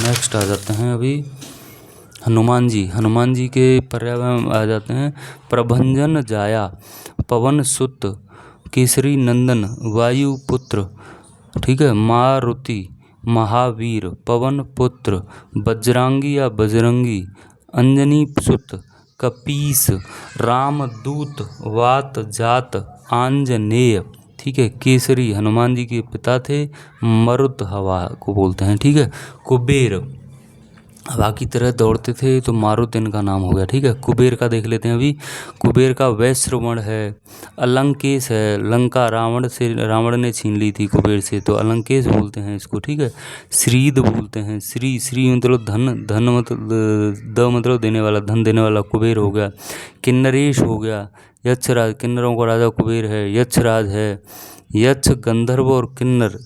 नेक्स्ट आ जाते हैं अभी हनुमान जी। हनुमान जी के पर्याय में आ जाते हैं प्रभंजन जाया, पवन सुत, केसरी नंदन, वायु पुत्र, ठीक है। मारुति, महावीर, पवन पुत्र, बजरांगी या बजरंगी, अंजनी सुत, कपीस, रामदूत, वात जात, आंजनेय, ठीक है। केसरी हनुमान जी के पिता थे। मरुत हवा को बोलते हैं, ठीक है। कुबेर हवा की तरह दौड़ते थे, तो मारुत इनका नाम हो गया, ठीक है। कुबेर का देख लेते हैं अभी। कुबेर का वैश्रवण है। अलंकेश है, लंका रावण ने छीन ली थी कुबेर से, तो अलंकेश बोलते हैं इसको, ठीक है। श्रीद बोलते हैं। श्री मतलब धन, धन मतलब द मतलब देने वाला, धन देने वाला, कुबेर हो गया। किन्नरेश हो गया। यक्षराज, किन्नरों का राजा कुबेर है। यक्षराज है। यक्ष, गंधर्व और किन्नर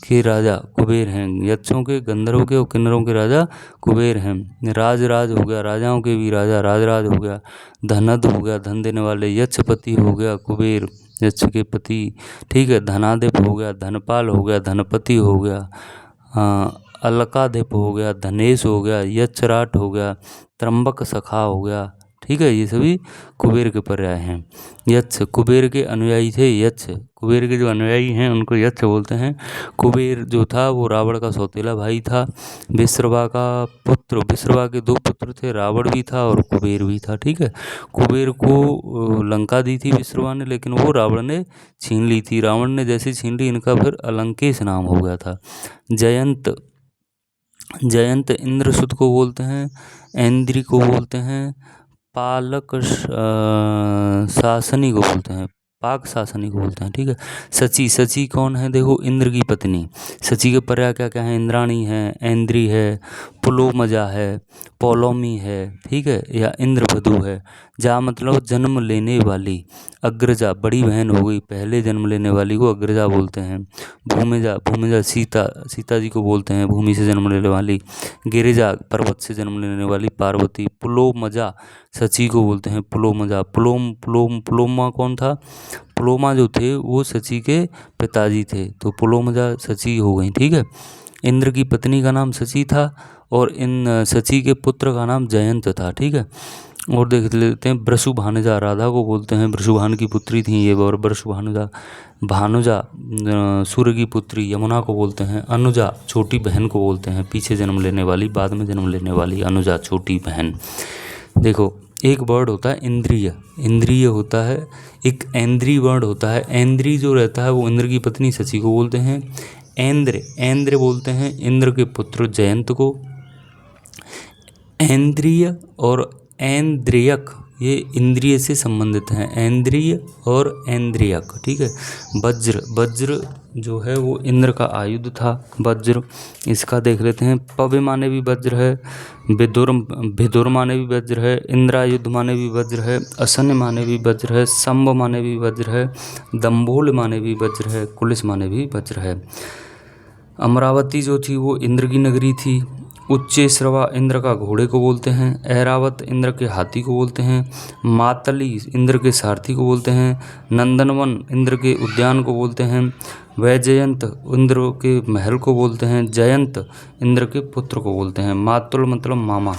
के राजा कुबेर हैं। यक्षों के, गंधर्व के और किन्नरों के राजा कुबेर हैं। राज हो गया, राजाओं के भी राजा राज हो गया। धनद हो गया, धन देने वाले। यक्षपति हो गया कुबेर, यक्ष के पति, ठीक है। धनाधिप हो गया, धनपाल हो गया, धनपति हो गया। अलकाधिप हो गया, धनेश हो गया। यक्षराट हो गया, त्र्यंबक सखा हो गया, ठीक है। ये सभी कुबेर के पर्याय हैं। यक्ष कुबेर के अनुयायी थे। यक्ष कुबेर के जो अनुयायी हैं उनको यक्ष बोलते हैं। कुबेर जो था वो रावण का सौतेला भाई था। विश्रवा का पुत्र, विश्रवा के 2 पुत्र थे, रावण भी था और कुबेर भी था, ठीक है। कुबेर को लंका दी थी विश्रवा ने, लेकिन वो रावण ने छीन ली थी। रावण ने जैसे छीन ली, इनका फिर अलंकेश नाम हो गया था। जयंत, जयंत इंद्रसुत को बोलते हैं। ऐन्द्री को बोलते हैं। पालक शासनी को बोलते हैं। पाक शासनी को बोलते हैं, ठीक है। सची, सची कौन है, देखो इंद्र की पत्नी। सची के पर्याय क्या क्या है, इंद्राणी है, ऐन्द्री है, पुलोमजा है, पौलोमी है, ठीक है, या इंद्रवधु है। जा मतलब जन्म लेने वाली। अग्रजा बड़ी बहन हो गई, पहले जन्म लेने वाली को अग्रजा बोलते हैं। भूमिजा, भूमिजा सीता, सीता जी को बोलते हैं, भूमि से जन्म लेने वाली। गिरिजा पर्वत से जन्म लेने वाली पार्वती। पुलोमजा सची को बोलते हैं पुलोमजा। पुलोमा कौन था, पुलोमा जो थे वो सची के पिताजी थे, तो पुलोमजा सची हो गई, ठीक है। इंद्र की पत्नी का नाम सची था और इन सची के पुत्र का नाम जयंत था, ठीक है। और देख लेते हैं वृषुभानुजा, राधा को बोलते हैं, वृषुभान की पुत्री थी ये। और वृषुभानुजा, भानुजा सूर्य की पुत्री, यमुना को बोलते हैं। अनुजा छोटी बहन को बोलते हैं, पीछे जन्म लेने वाली, बाद में जन्म लेने वाली अनुजा छोटी बहन। देखो एक वर्ड होता है इंद्रिय, इंद्रिय होता है। एक ऐन्द्री वर्ड होता है। ऐन्द्री जो रहता है वो इंद्र की पत्नी सची को बोलते हैं। ऐन्द्र, ऐन्द्र बोलते हैं इंद्र के पुत्र जयंत को। ऐन्द्रिय और ऐन्द्रियक ये इंद्रिय से संबंधित हैं, ऐन्द्रिय और ऐन्द्रियक, ठीक है। वज्र, वज्र जो है वो इंद्र का आयुध था, वज्र। इसका देख लेते हैं। पव्य माने भी वज्र है, विदुर माने भी वज्र है, इंद्रायुध माने भी वज्र है, असन्य माने भी वज्र है, संभ माने भी वज्र है, दम्भोल माने भी वज्र है, कुलिस माने भी वज्र है। अमरावती जो थी वो इंद्र की नगरी थी। उच्चेश्रवा इंद्र का घोड़े को बोलते हैं। ऐरावत इंद्र के हाथी को बोलते हैं। मातली इंद्र के सारथी को बोलते हैं। नंदनवन इंद्र के उद्यान को बोलते हैं। वैजयंत इंद्र के महल को बोलते हैं। जयंत इंद्र के पुत्र को बोलते हैं। मातुल मतलब मामा,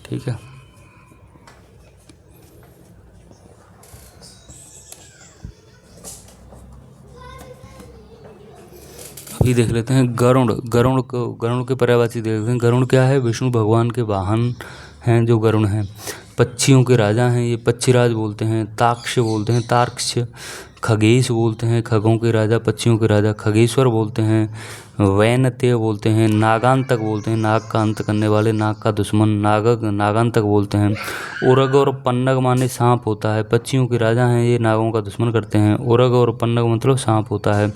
ठीक है। अभी देख लेते हैं गरुड़, गरुड़ के पर्यायवाची देख लेते हैं। गरुड़ क्या है, विष्णु भगवान के वाहन हैं जो गरुड़ हैं। पक्षियों के राजा हैं ये, पक्षीराज बोलते हैं। ताक्ष बोलते हैं, तार्क्ष खगेश बोलते हैं, खगों के राजा पक्षियों के राजा खगेश्वर बोलते हैं। वैनतेय बोलते हैं, नागांतक बोलते हैं, नाग का अंत करने वाले, नाग का दुश्मन नागांतक बोलते हैं। उरग और पन्नग माने सांप होता है, पक्षियों के राजा हैं ये, नागों का दुश्मन करते हैं। उरग और पन्नग मतलब सांप होता है।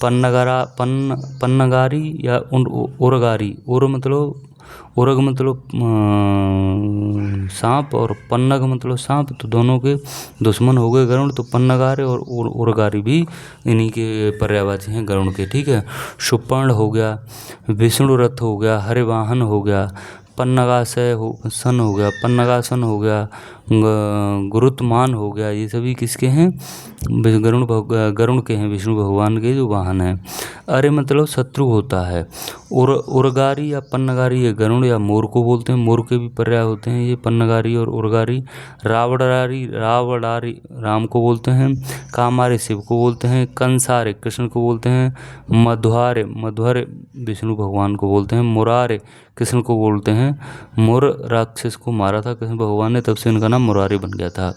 पन्नगारी या उरगारी, उरग मतलब सांप और पन्नग मतलब सांप, तो दोनों के दुश्मन हो गए गरुड़, तो पन्नगारे और उरगारी भी इन्हीं के पर्यायवाची हैं गरुड़ के। ठीक है। सुपर्ण हो गया, विष्णु रथ हो गया, हरिवाहन हो गया, पन्नगासन हो गया, पन्नगासन हो गया, गुरुत्मान हो गया, ये सभी किसके हैं? गरुड़ के हैं, विष्णु भगवान के जो वाहन हैं। अरे मतलब शत्रु होता है। उरगारी या पन्नगारी ये गरुड़ या मोर को बोलते हैं, मोर के भी पर्याय होते हैं ये पन्नगारी और उरगारी। रावणारी राम को बोलते हैं। कामारे शिव को बोलते हैं। कंसारे कृष्ण को बोलते हैं। मध्वरे विष्णु भगवान को बोलते हैं। मुरारे कृष्ण को बोलते हैं। मुर राक्षस को मारा था कृष्ण भगवान ने, तब से इनका नाम मुरारी बन गया था।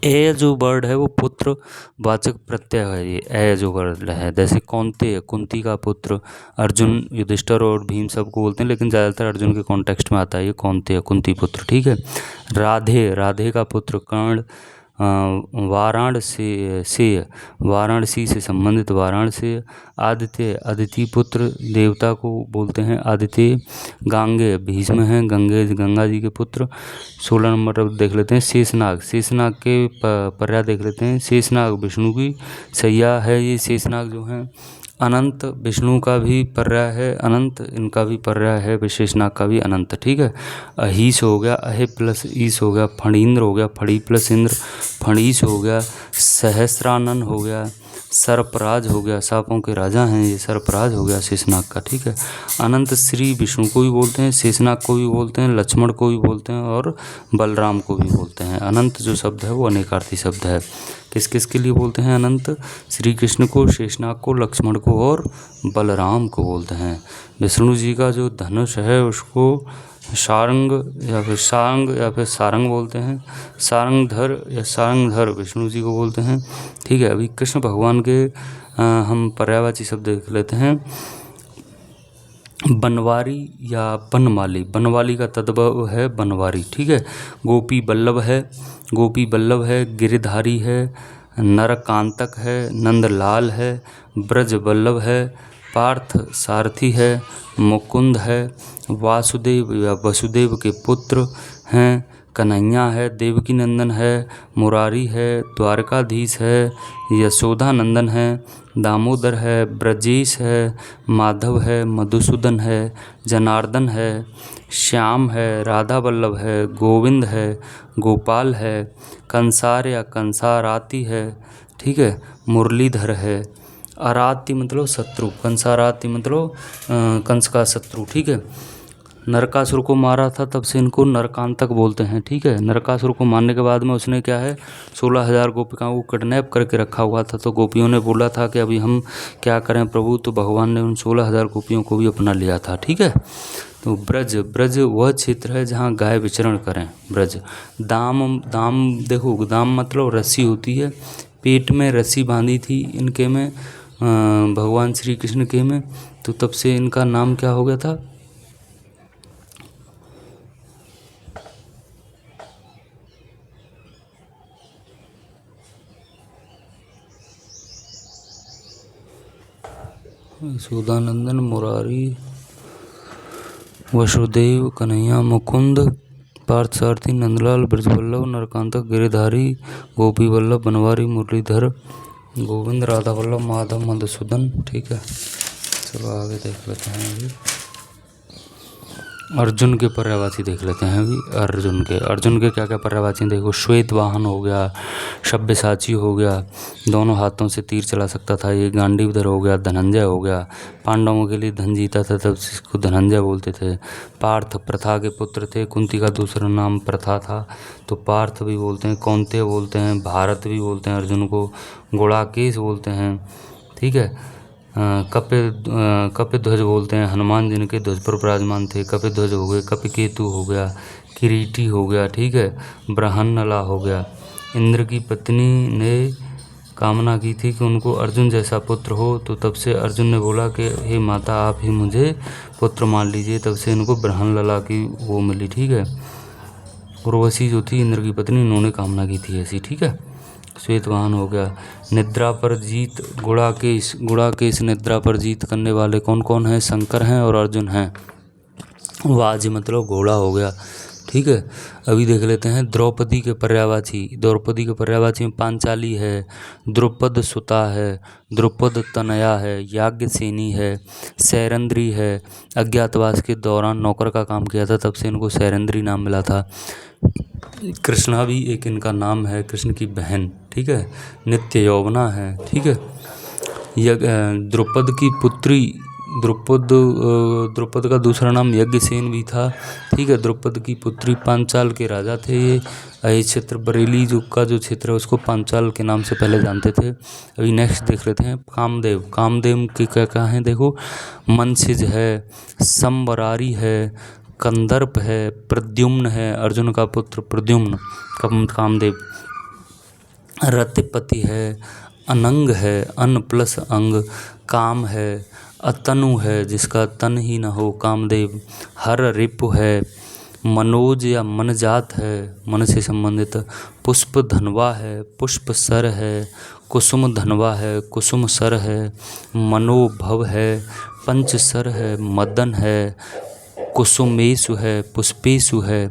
ए जो वर्ड है वो पुत्र वाचक प्रत्यय है। ये ए जो वर्ड है, जैसे कौन्तेय कुंती का पुत्र, अर्जुन युधिष्ठिर और भीम सबको बोलते हैं, लेकिन ज़्यादातर अर्जुन के कॉन्टेक्स्ट में आता है ये कौन्तेय कुंती पुत्र। ठीक है। राधे का पुत्र कर्ण। वाराणसी से संबंधित वाराणसी। आदित्य पुत्र देवता को बोलते हैं आदित्य। गांगे भीष्म हैं, गंगा जी के पुत्र। 16 नंबर अब देख लेते हैं शेषनाग के पर्याय देख लेते हैं। शेषनाग विष्णु की सैया है ये शेषनाग जो हैं। अनंत विष्णु का भी पर्याय है, अनंत इनका भी पर्याय है, विशेषनाग का भी अनंत। ठीक है। अहीस हो गया, अहे प्लस ईस हो गया। फणींद्र हो गया, फड़ी प्लस इंद्र, फणीस हो गया। सहस्रानन हो गया। सर्पराज हो गया, सांपों के राजा हैं ये, सर्पराज हो गया शेषनाग का। ठीक है। अनंत श्री विष्णु को भी बोलते हैं, शेषनाग को भी बोलते हैं, लक्ष्मण को भी बोलते हैं और बलराम को भी बोलते हैं। अनंत जो शब्द है वो अनेकार्थी शब्द है। किस किस के लिए बोलते हैं अनंत? श्री कृष्ण को, शेषनाग को, लक्ष्मण को और बलराम को बोलते हैं। विष्णु जी का जो धनुष है उसको सारंग या फिर सारंग बोलते हैं। सारंगधर विष्णु जी को बोलते हैं। ठीक है। अभी कृष्ण भगवान के हम पर्यायवाची शब्द देख लेते हैं। बनवारी या बनमाली, बनवाली का तद्भव है बनवारी। ठीक है। गोपी बल्लभ है, गिरिधारी है, नरकांतक है, नंदलाल है, ब्रज बल्लभ है, पार्थ सारथी है, मुकुंद है, वासुदेव या वसुदेव के पुत्र हैं, कन्हैया है, देवकी नंदन है, मुरारी है, द्वारकाधीश है, यशोदा नंदन है, दामोदर है, ब्रजेश है, माधव है, मधुसूदन है, जनार्दन है, श्याम है, राधा वल्लभ है, गोविंद है, गोपाल है, कंसार या कंसाराती है। ठीक है। मुरलीधर है। आराती मतलब शत्रु, कंसाराती मतलब कंस का शत्रु। ठीक है। नरकासुर को मारा था, तब से इनको नरकांतक बोलते हैं। ठीक है। नरकासुर को मारने के बाद में उसने क्या है 16,000 गोपिकाओं को किडनैप करके रखा हुआ था, तो गोपियों ने बोला था कि अभी हम क्या करें प्रभु, तो भगवान ने उन 16,000 गोपियों को भी अपना लिया था। ठीक है। तो ब्रज वह क्षेत्र है जहाँ गाय विचरण करें। ब्रज। दाम देखो, दाम मतलब रस्सी होती है, पेट में रस्सी बांधी थी इनके में भगवान श्री कृष्ण के में, तो तब से इनका नाम क्या हो गया था? यशोदानंदन, मुरारी, वसुदेव, कन्हैया, मुकुंद, पार्थसारथी, नंदलाल, ब्रजवल्लभ, नरकांतक, गिरिधारी, गोपी वल्लभ, बनवारी, मुरलीधर, गोविंद, राधा वल्लभ, माधव, मधुसूदन। ठीक है। चलो आगे देख लेते हैं। अभी अर्जुन के पर्यायवाची देख लेते हैं। अभी अर्जुन के क्या क्या पर्यायवाची देखो। श्वेत वाहन हो गया, सब्यसाची हो गया, दोनों हाथों से तीर चला सकता था ये, गांडीवधर हो गया, धनंजय हो गया, पांडवों के लिए धन जीता था तब इसको धनंजय बोलते थे। पार्थ प्रथा के पुत्र थे, कुंती का दूसरा नाम प्रथा था, तो पार्थ भी बोलते हैं, कौन्तेय बोलते हैं, भारत भी बोलते हैं अर्जुन को, गुड़ाकेश बोलते हैं। ठीक है। कपिध्वज बोलते हैं, हनुमान जिनके ध्वज पर विराजमान थे, कपिध्वज हो गए, कपिकेतु हो गया, किरीटी हो गया। ठीक है। बृहन्नला हो गया। इंद्र की पत्नी ने कामना की थी कि उनको अर्जुन जैसा पुत्र हो। तो तब से अर्जुन ने बोला कि हे माता आप ही मुझे पुत्र मान लीजिए। तब से इनको ब्रहण लला की वो मिली, ठीक है। उर्वशी जो थी इंद्र की पत्नी, इन्होंने कामना की थी ऐसी, ठीक है। श्वेतवाहन हो गया। निद्रा पर जीत गुड़ाकेश निद्रा पर जीत करने वाले कौन कौन हैं? शंकर हैं और अर्जुन हैं। वाज मतलब घोड़ा हो गया, ठीक है। अभी देख लेते हैं द्रौपदी के पर्यायवाची। द्रौपदी के पर्यायवाची में पांचाली है, द्रुपद सुता है, द्रुपद तनया है, याज्ञसेनी है, सैरंद्री है। अज्ञातवास के दौरान नौकर का काम किया था, तब से इनको सैरंद्री नाम मिला था। कृष्णा भी एक इनका नाम है, कृष्ण की बहन, ठीक है। नित्य यौवना है, ठीक है। द्रुपद की पुत्री द्रुपद का दूसरा नाम यज्ञसेन भी था, ठीक है। द्रुपद की पुत्री पांचाल के राजा थे ये क्षेत्र बरेली का जो क्षेत्र है उसको पांचाल के नाम से पहले जानते थे। अभी नेक्स्ट देख लेते हैं कामदेव। कामदेव के क्या क्या हैं देखो, मनसिज है, संबरारी है, कंदर्प है, प्रद्युम्न है, अर्जुन का पुत्र प्रद्युम्न कामदेव। रतिपति है, अनंग है, अन प्लस अंग, काम है, अतनु है जिसका तन ही न हो कामदेव। हर रिपु है, मनोज या मनजात है, मन से संबंधित। पुष्प धनवा है, पुष्प सर है, कुसुम धनवा है, कुसुम सर है, मनोभव है, पंचसर है, मदन है, कुसुमेशु है, पुष्पेशु है,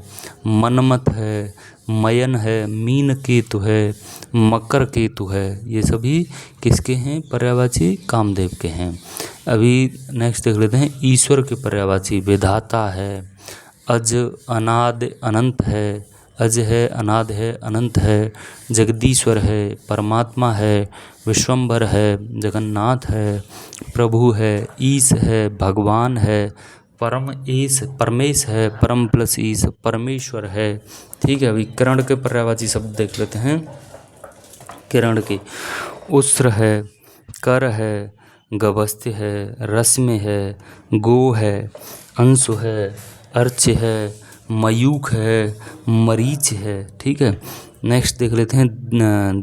मनमत है, मयन है, मीन केतु है, मकर केतु है। ये सभी किसके हैं? पर्यायवाची कामदेव के हैं। अभी नेक्स्ट देख लेते हैं ईश्वर के पर्यायवाची। विधाता है, अज अनाद अनंत है, अज है, अनाद है, अनंत है, जगदीश्वर है, परमात्मा है, विश्वम्भर है, जगन्नाथ है, प्रभु है, ईश है, भगवान है, परमेश है, परम प्लस ईश परमेश्वर है, ठीक है। अभी किरण के पर्यायवाची शब्द देख लेते हैं। किरण के उस्र है, कर है, गभस्त्य है, रश्मि है, गो है, अंशु है, अर्च है, मयूख है, मरीच है, ठीक है। नेक्स्ट देख लेते हैं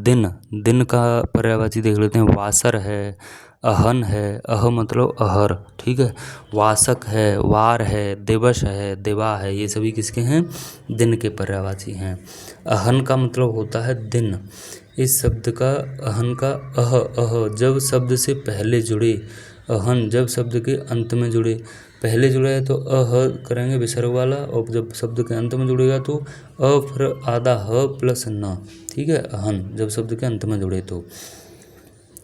दिन। दिन का पर्यायवाची देख लेते हैं। वासर है, अहन है, अह मतलब अहर, ठीक है। वासक है, वार है, दिवस है, दिवा है, ये सभी किसके हैं? दिन के पर्यायवाची हैं। अहन का मतलब होता है दिन। इस शब्द का अहन का अह जब शब्द से पहले जुड़े, अहन जब शब्द के अंत में जुड़े। पहले जुड़ा है तो अह करेंगे विसर्ग वाला, और जब शब्द के अंत में जुड़ेगा तो अ फिर आधा ह प्लस न, ठीक है। अहन जब शब्द के अंत में जुड़े तो,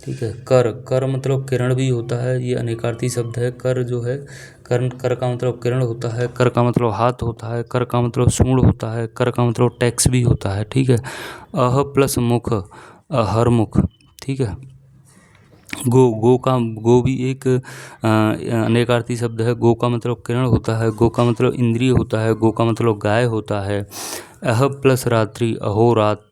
ठीक है। कर, कर मतलब किरण भी होता है, ये अनेकार्थी शब्द है। कर जो है कर का मतलब किरण होता है, कर का मतलब हाथ होता है, कर का मतलब सूंड होता है, कर का मतलब टैक्स भी होता है, ठीक है। अह प्लस मुख, अहरमुख, ठीक है। गो भी एक अनेकार्थी शब्द है। गो का मतलब किरण होता है, गो का मतलब इंद्रिय होता है, गो का मतलब गाय होता है। अह प्लस रात्रि, अहोरात्र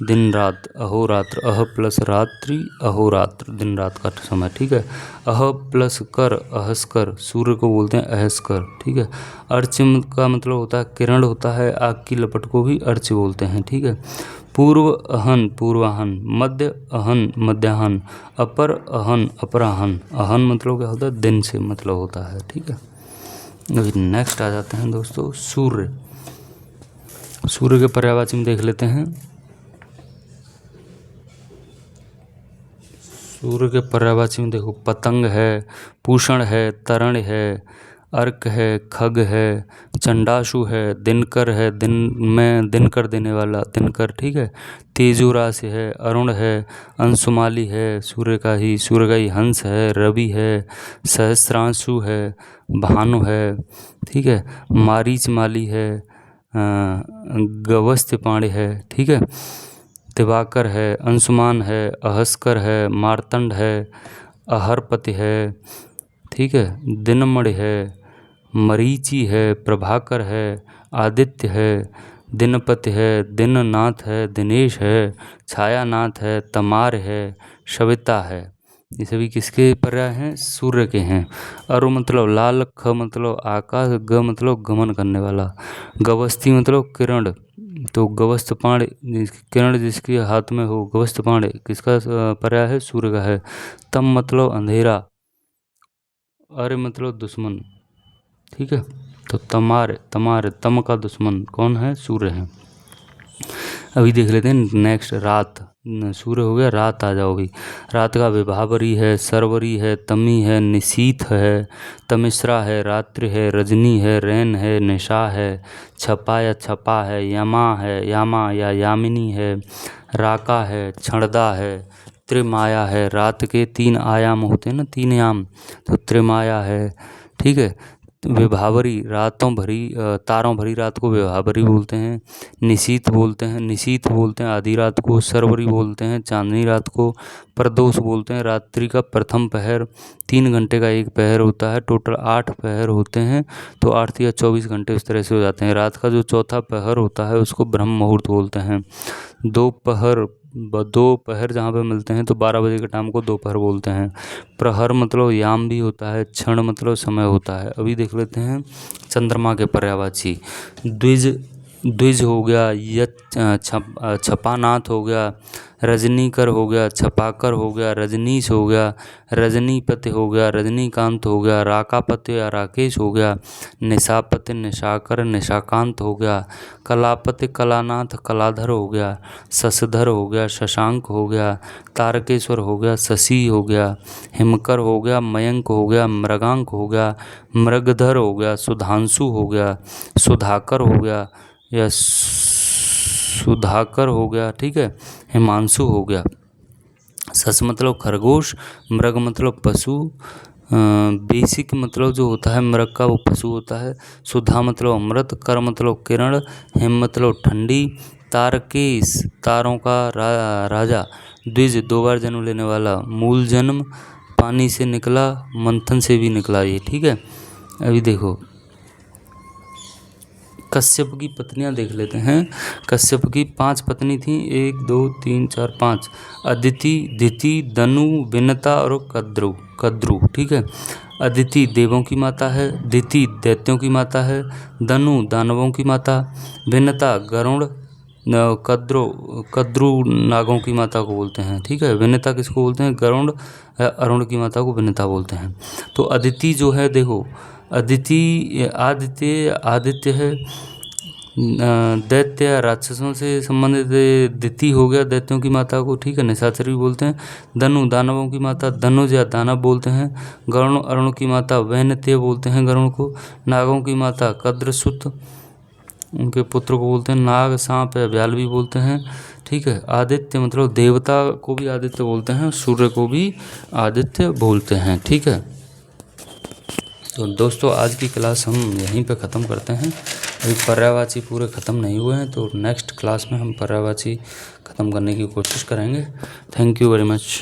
दिन रात, अहोरात्र, अह प्लस रात्रि, अहोरात्र दिन रात का समय, ठीक है। अह प्लस कर, अहस्कर, सूर्य को बोलते हैं अहस्कर, ठीक है। अर्च का मतलब होता है किरण होता है, आग की लपट को भी अर्च बोलते हैं, ठीक है। पूर्व अहन, पूर्वाहन, मध्य अहन, मध्याहन, अपर अहन, अपराहन। अहन मतलब क्या होता है? दिन से मतलब होता है, ठीक है। अभी नेक्स्ट आ जाते हैं दोस्तों सूर्य। सूर्य के पर्यायवाची में देख लेते हैं। सूर्य के पर्यायवाची में देखो पतंग है, पूषण है, तरण है, अर्क है, खग है, चंडाशु है, दिनकर है, दिन में दिनकर देने वाला दिनकर, ठीक है। तेजोराशि है, अरुण है, अंशुमाली है, सूर्य का ही हंस है, रवि है, सहस्रांशु है, भानु है, ठीक है। मारीचमाली है, गवस्त्यपाणि है, ठीक है। दिवाकर है, अंशुमान है, अहस्कर है, मार्तंड है, अहरपति है, ठीक है। दिनमणि है, मरीचि है, प्रभाकर है, आदित्य है, दिनपति है, दिननाथ है, दिनेश है, छायानाथ है, तमार है, सविता है। ये सभी किसके पर्याय हैं? सूर्य के हैं। अरु मतलब लाल, ख मतलब आकाश, ग मतलब गमन करने वाला, गवस्ती मतलब किरण, तो गवस्त्रपाण किरण जिसके हाथ में हो, गवस्त्रपाण किसका पर्याय है? सूर्य का है। तम मतलब अंधेरा, अरे मतलब दुश्मन, ठीक है। तो तमार तम का दुश्मन कौन है? सूर्य है। अभी देख लेते हैं नेक्स्ट, रात। सूर्य हो गया, रात आ जाओ। अभी रात का विभावरी है, सरवरी है, तमी है, निशीथ है, तमिश्रा है, रात्रि है, रजनी है, रैन है, निशा है, छपा या छपा है, यमा है, यामा या यामिनी है, राका है, छड़दा है, त्रिमाया है। रात के 3 आयाम होते हैं ना, 3 याम, तो त्रिमाया है, ठीक है। विभावरी, रातों भरी तारों भरी रात को विभावरी बोलते हैं। निशीथ बोलते हैं आधी रात को। सरवरी बोलते हैं चांदनी रात को। प्रदोष बोलते हैं रात्रि का प्रथम पहर। 3 घंटे का एक पहर होता है, टोटल 8 पहर होते हैं, तो 8 या 24 घंटे उस तरह से हो जाते हैं। रात का जो चौथा पहर होता है उसको ब्रह्म मुहूर्त बोलते हैं। दोपहर जहाँ पे मिलते हैं तो 12 बजे के टाइम को दोपहर बोलते हैं। प्रहर मतलब याम भी होता है, क्षण मतलब समय होता है। अभी देख लेते हैं चंद्रमा के पर्यायवाची। द्विज हो गया, छपानाथ हो गया, रजनीकर हो गया, छपाकर हो गया, रजनीश हो गया, रजनीपति हो गया, रजनीकांत हो गया, राकापति या राकेश हो गया, निशापति निशाकर निशाकांत हो गया, कलापति कलानाथ कलाधर हो गया, शशधर हो गया, शशांक हो गया, तारकेश्वर हो गया, शशि हो गया, हिमकर हो गया, मयंक हो गया, मृगांक हो गया, मृगधर हो गया, सुधांशु हो गया, सुधाकर हो गया या सुधाकर हो गया, ठीक है। हिमांशु हो गया। सस मतलब खरगोश, मृग मतलब पशु, बेसिक मतलब जो होता है मृग का वो पशु होता है। सुधा मतलब अमृत, कर मतलब किरण, हिम मतलब ठंडी, तारकेश तारों का राजा, द्विज 2 बार जन्म लेने वाला, मूल जन्म पानी से निकला, मंथन से भी निकला ये, ठीक है। अभी देखो कश्यप की पत्नियां देख लेते हैं। कश्यप की 5 पत्नी थी, 1 2 3 4 5, अदिति, दिति, दनु, विनता और कद्रु, ठीक है। अदिति देवों की माता है, दिति दैत्यों की माता है, दनु दानवों की माता, विनता गरुड़, कद्रु नागों की माता को बोलते हैं, ठीक है। विनता किसको बोलते हैं? गरुड़ अरुण की माता को विनता बोलते हैं। तो अदिति जो है देखो, आदित्य है, दैत्य राक्षसों से संबंधित, दिति हो गया दैत्यों की माता को, ठीक है, निशाचरी बोलते हैं। दनु दानवों की माता, धनुज या दानव बोलते हैं। गरुण अरुण की माता वैनत्य बोलते हैं गरुण को। नागों की माता कद्रसुत, उनके पुत्र को बोलते हैं नाग, सांप या व्याल भी बोलते हैं, ठीक है। आदित्य मतलब देवता को भी आदित्य बोलते हैं, सूर्य को भी आदित्य बोलते हैं, ठीक है। तो दोस्तों आज की क्लास हम यहीं पे ख़त्म करते हैं। अभी पर्यायवाची पूरे ख़त्म नहीं हुए हैं, तो नेक्स्ट क्लास में हम पर्यायवाची ख़त्म करने की कोशिश करेंगे। Thank you very much.